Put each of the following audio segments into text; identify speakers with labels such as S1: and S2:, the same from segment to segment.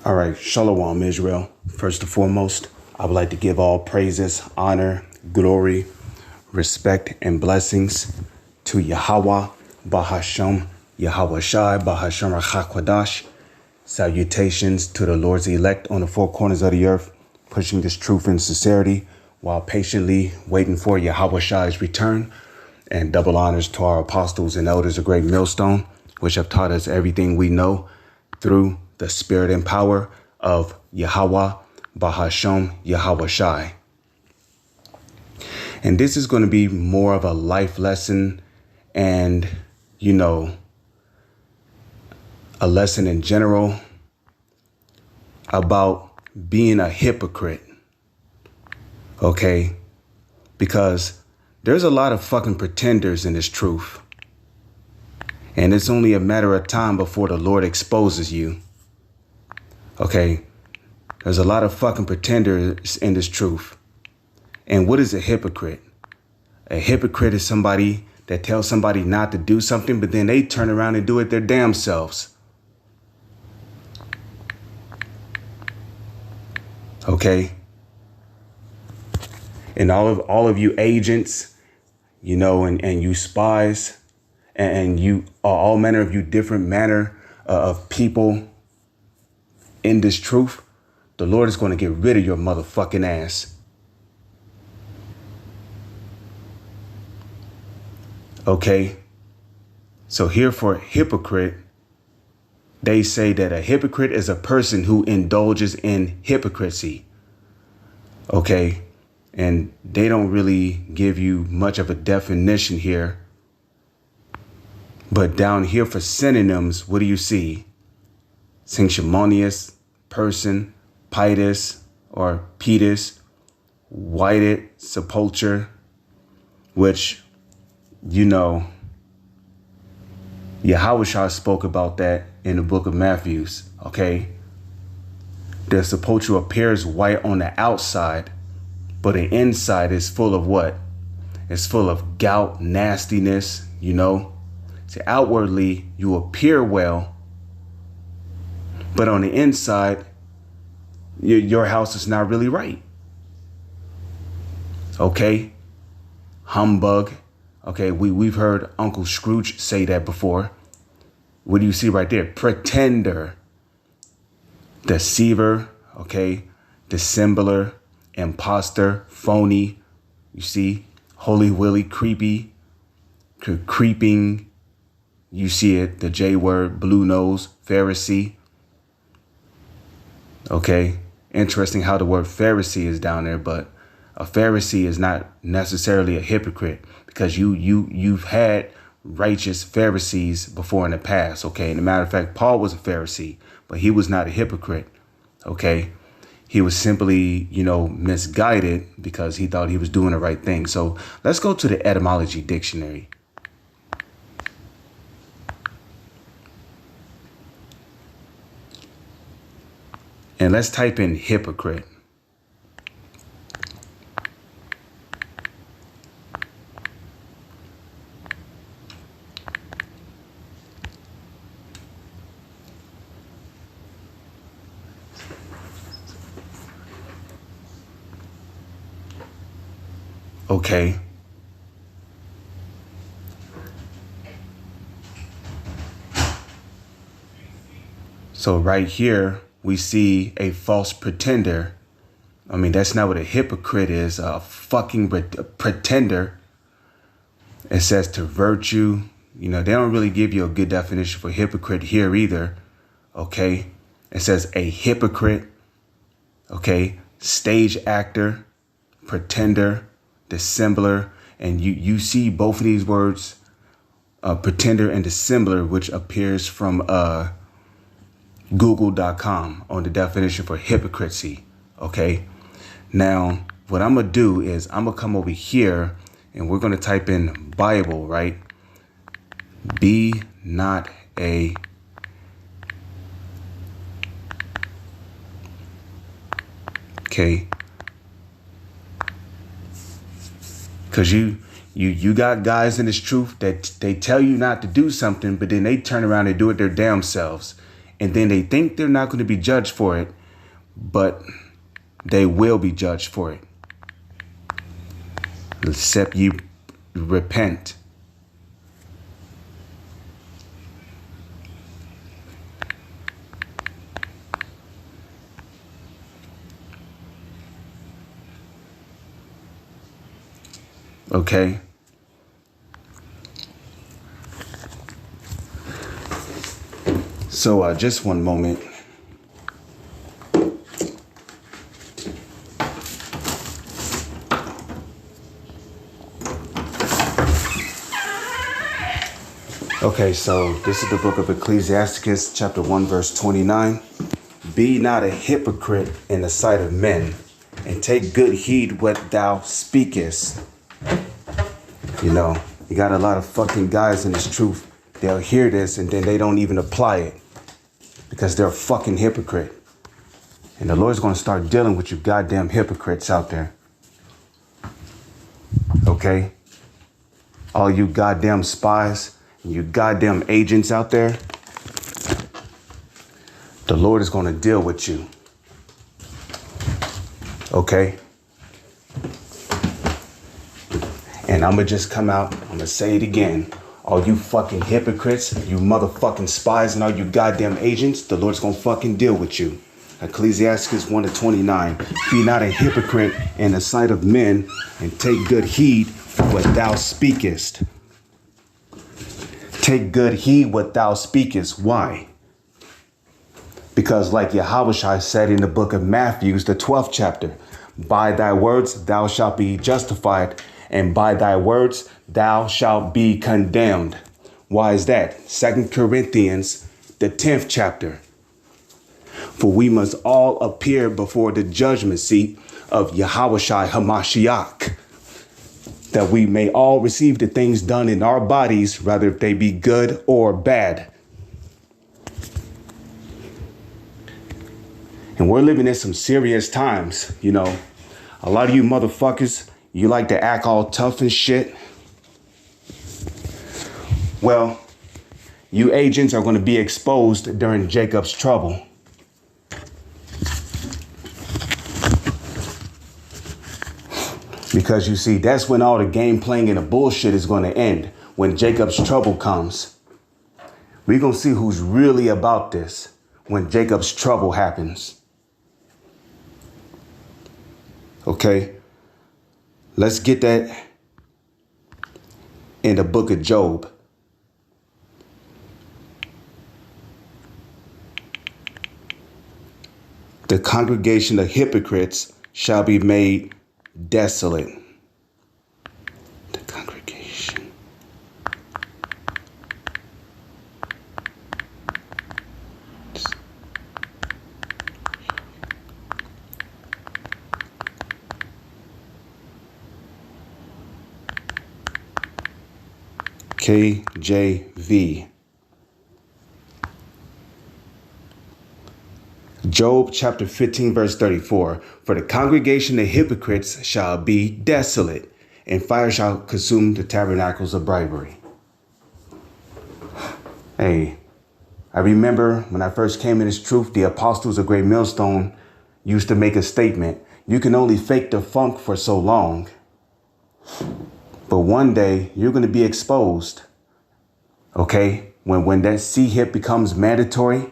S1: All right, Shalom, Israel. First and foremost, I would like to give all praises, honor, glory, respect, and blessings to Yahweh, Bahasham, Yahweh Shai, Bahasham Rachakwadash. Salutations to the Lord's elect on the four corners of the earth, pushing this truth and sincerity while patiently waiting for Yahweh Shai's return. And double honors to our apostles and elders of Great Millstone, which have taught us everything we know through the spirit and power of Yahweh, Bahasham, Yahweh Shai. And this is going to be more of a life lesson and, a lesson in general about being a hypocrite. Okay? Because there's a lot of fucking pretenders in this truth. And it's only a matter of time before the Lord exposes you. Okay? There's a lot of fucking pretenders in this truth. And what is a hypocrite? A hypocrite is somebody that tells somebody not to do something, but then they turn around and do it their damn selves. Okay? And all of you agents, and you spies, and you all manner of you different manner of people in this truth, the Lord is going to get rid of your motherfucking ass. Okay? So here for hypocrite, they say that a hypocrite is a person who indulges in hypocrisy. Okay? And they don't really give you much of a definition here. But down here for synonyms, what do you see? Sanctimonious, person, pietus or petus, whited, sepulture, which, Yahushua spoke about that in the book of Matthew. Okay? The sepulture appears white on the outside, but the inside is full of what? It's full of gout, nastiness, So outwardly, you appear well, but on the inside, your house is not really right. Okay? Humbug. Okay, we've heard Uncle Scrooge say that before. What do you see right there? Pretender. Deceiver. Okay? Dissembler. Imposter, phony, you see, holy willy, creepy, creeping, you see it, the J word, blue nose, Pharisee. Okay, interesting how the word Pharisee is down there, but a Pharisee is not necessarily a hypocrite because you've had righteous Pharisees before in the past. Okay, and as a matter of fact, Paul was a Pharisee, but he was not a hypocrite. Okay. He was simply, misguided because he thought he was doing the right thing. So let's go to the etymology dictionary. And let's type in hypocrite. Okay. So right here, we see a false pretender. I mean, that's not what a hypocrite is. A fucking pretender. It says to virtue. They don't really give you a good definition for hypocrite here either. Okay. It says a hypocrite. Okay. Stage actor, pretender, dissembler, and you see both of these words, pretender and dissembler, which appears from google.com on the definition for hypocrisy. Okay, now what I'm gonna do is I'm gonna come over here and we're gonna type in Bible, right? Be not a okay. Because you got guys in this truth that they tell you not to do something, but then they turn around and do it their damn selves. and then they think they're not going to be judged for it, but they will be judged for it. Except you repent. Okay? So just one moment. Okay, so this is the book of Ecclesiasticus, chapter 1, verse 29. Be not a hypocrite in the sight of men, and take good heed what thou speakest. You know, you got a lot of fucking guys in this truth. They'll hear this and then they don't even apply it because they're a fucking hypocrite. And the Lord's going to start dealing with you goddamn hypocrites out there. Okay? All you goddamn spies and you goddamn agents out there. The Lord is going to deal with you. Okay? And I'm going to just come out. I'm going to say it again. All you fucking hypocrites, you motherfucking spies, and all you goddamn agents, the Lord's going to fucking deal with you. Ecclesiasticus 1:29. Be not a hypocrite in the sight of men, and take good heed what thou speakest. Take good heed what thou speakest. Why? Because like Yahushua said in the book of Matthew, the 12th chapter, by thy words thou shalt be justified, and by thy words thou shalt be condemned. Why is that? 2 Corinthians, the 10th chapter. For we must all appear before the judgment seat of Yahushua Hamashiach, that we may all receive the things done in our bodies, whether if they be good or bad. And we're living in some serious times, you know. A lot of you motherfuckers, you like to act all tough and shit. Well, you agents are going to be exposed during Jacob's trouble. Because you see, that's when all the game playing and the bullshit is going to end. When Jacob's trouble comes. We're going to see who's really about this when Jacob's trouble happens. Okay? Let's get that in the book of Job. The congregation of hypocrites shall be made desolate. The congregation. KJV. Job chapter 15, verse 34. For the congregation of hypocrites shall be desolate, and fire shall consume the tabernacles of bribery. Hey, I remember when I first came in this truth, the apostles of Great Millstone used to make a statement. You can only fake the funk for so long. But one day you're going to be exposed. Okay? When that C-hip becomes mandatory,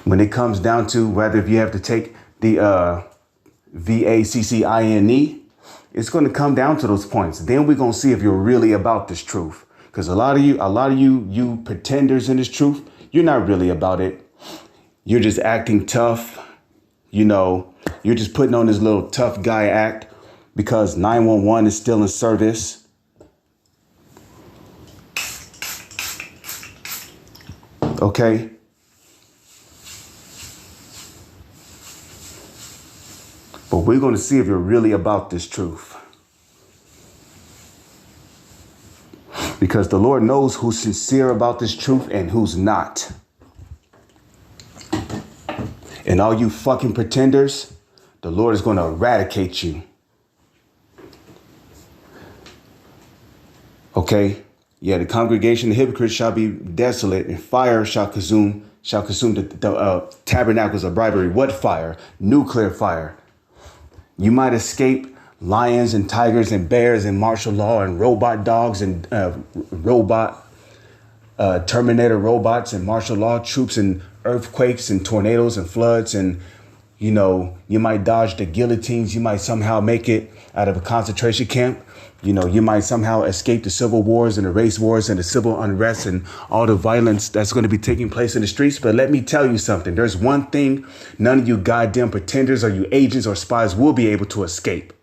S1: when it comes down to whether if you have to take the VACCINE, it's going to come down to those points. Then we're going to see if you're really about this truth. Because a lot of you pretenders in this truth, you're not really about it. You're just acting tough. You know, you're just putting on this little tough guy act because 911 is still in service. Okay. But we're going to see if you're really about this truth. Because the Lord knows who's sincere about this truth and who's not. And all you fucking pretenders, the Lord is going to eradicate you. Okay? Yeah, the congregation of hypocrites shall be desolate, and fire shall consume shall consume the tabernacles of bribery. What fire? Nuclear fire. You might escape lions and tigers and bears and martial law and robot dogs and Terminator robots and martial law troops and earthquakes and tornadoes and floods. And, you know, you might dodge the guillotines. You might somehow make it out of a concentration camp. You know, you might somehow escape the civil wars and the race wars and the civil unrest and all the violence that's going to be taking place in the streets. But let me tell you something. There's one thing none of you goddamn pretenders or you agents or spies will be able to escape.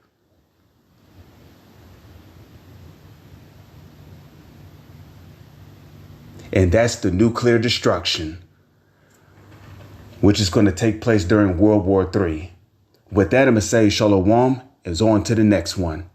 S1: And that's the nuclear destruction, which is going to take place during World War III. With that, I'm going to say shalom is on to the next one.